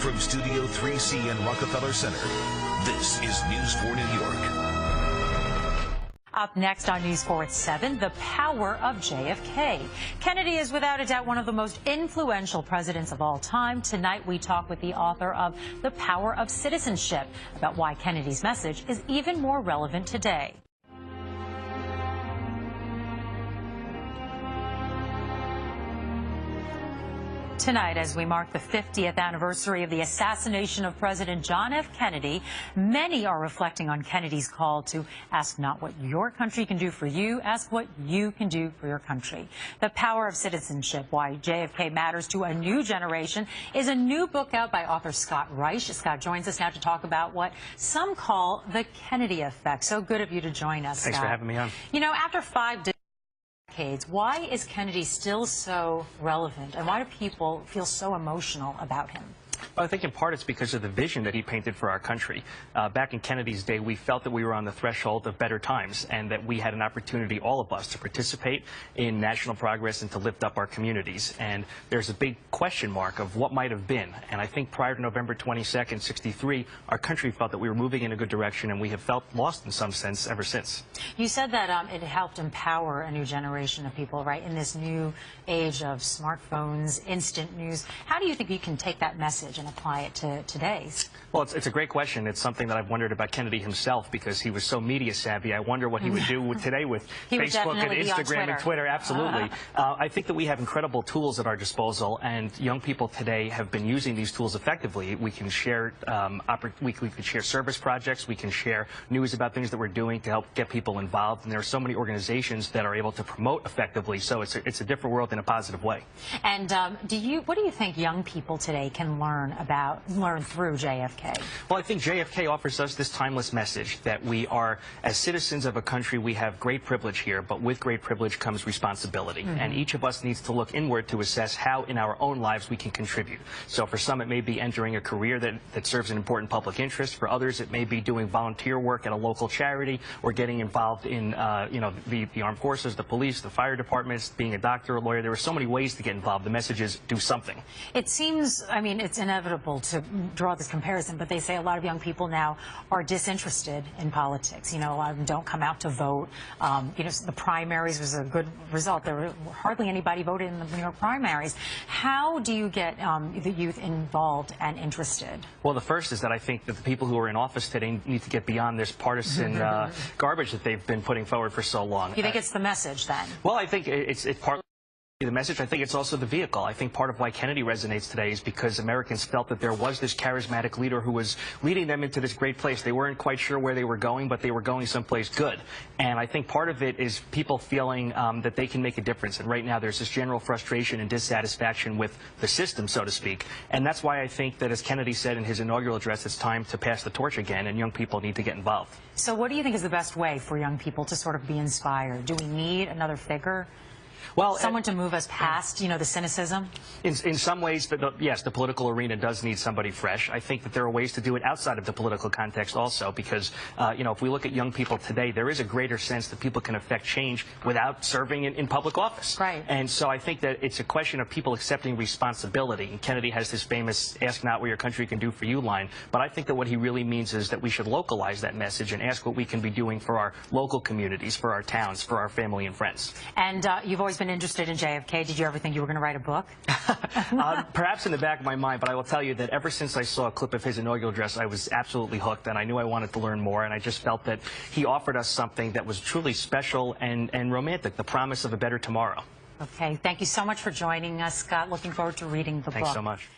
From Studio 3C in Rockefeller Center, this is News 4 New York. Up next on News 4 at 7, the power of JFK. Kennedy is without a doubt one of the most influential presidents of all time. Tonight we talk with the author of The Power of Citizenship about why Kennedy's message is even more relevant today. Tonight, as we mark the 50th anniversary of the assassination of President John F. Kennedy, many are reflecting on Kennedy's call to ask not what your country can do for you, ask what you can do for your country. The Power of Citizenship, Why JFK Matters to a New Generation, is a new book out by author Scott Reich. Scott joins us now to talk about what some call the Kennedy effect. So good of you to join us, Thanks Scott. for having me on. You know, after 5 decades, why is Kennedy still so relevant, and why do people feel so emotional about him? Well, I think in part it's because of the vision that he painted for our country. Back in Kennedy's day, we felt that we were on the threshold of better times and that we had an opportunity, all of us, to participate in national progress and to lift up our communities. And there's a big question mark of what might have been. And I think prior to November 22nd, 63, our country felt that we were moving in a good direction, and we have felt lost in some sense ever since. You said that it helped empower a new generation of people, right, in this new age of smartphones, instant news. How do you think you can take that message and apply it to today's? Well, it's a great question. It's something that I've wondered about Kennedy himself because he was so media savvy. I wonder what he would do today with Facebook and Instagram and Twitter. Absolutely. I think that we have incredible tools at our disposal, and young people today have been using these tools effectively. We can share we can share service projects. We can share news about things that we're doing to help get people involved. And there are so many organizations that are able to promote effectively. So it's a different world in a positive way. And what do you think young people today can learn through JFK? Well, I think JFK offers us this timeless message that we are, as citizens of a country, we have great privilege here, but with great privilege comes responsibility. And each of us needs to look inward to assess how in our own lives we can contribute. So for some, it may be entering a career that serves an important public interest. For others, it may be doing volunteer work at a local charity or getting involved in the armed forces, the police, the fire departments, being a doctor, a lawyer. There are so many ways to get involved. The message is do something. It seems, I mean, it's inevitable to draw this comparison, but they say a lot of young people now are disinterested in politics. You know, a lot of them don't come out to vote. You know, the primaries was a good result. There were hardly anybody voted in the New York primaries. How do you get the youth involved and interested? Well, the first is that I think that the people who are in office today need to get beyond this partisan garbage that they've been putting forward for so long. You think it's the message then? Well, I think it's partly the message. I think it's also the vehicle. I think part of why Kennedy resonates today is because Americans felt that there was this charismatic leader who was leading them into this great place. They weren't quite sure where they were going, but they were going someplace good. And I think part of it is people feeling that they can make a difference. And right now there's this general frustration and dissatisfaction with the system, so to speak. And that's why I think that, as Kennedy said in his inaugural address, it's time to pass the torch again, and young people need to get involved. So what do you think is the best way for young people to sort of be inspired? Do we need another figure? Well, someone to move us past, you know, the cynicism? In some ways, but yes, the political arena does need somebody fresh. I think that there are ways to do it outside of the political context also, because, you know, if we look at young people today, there is a greater sense that people can affect change without serving in public office. Right. And so I think that it's a question of people accepting responsibility. And Kennedy has this famous ask not what your country can do for you line. But I think that what he really means is that we should localize that message and ask what we can be doing for our local communities, for our towns, for our family and friends. And you've always been interested in JFK. Did you ever think you were going to write a book? Perhaps in the back of my mind, but I will tell you that ever since I saw a clip of his inaugural address, I was absolutely hooked, and I knew I wanted to learn more, and I just felt that he offered us something that was truly special and romantic, the promise of a better tomorrow. Okay. Thank you so much for joining us, Scott. Looking forward to reading the book. Thanks so much.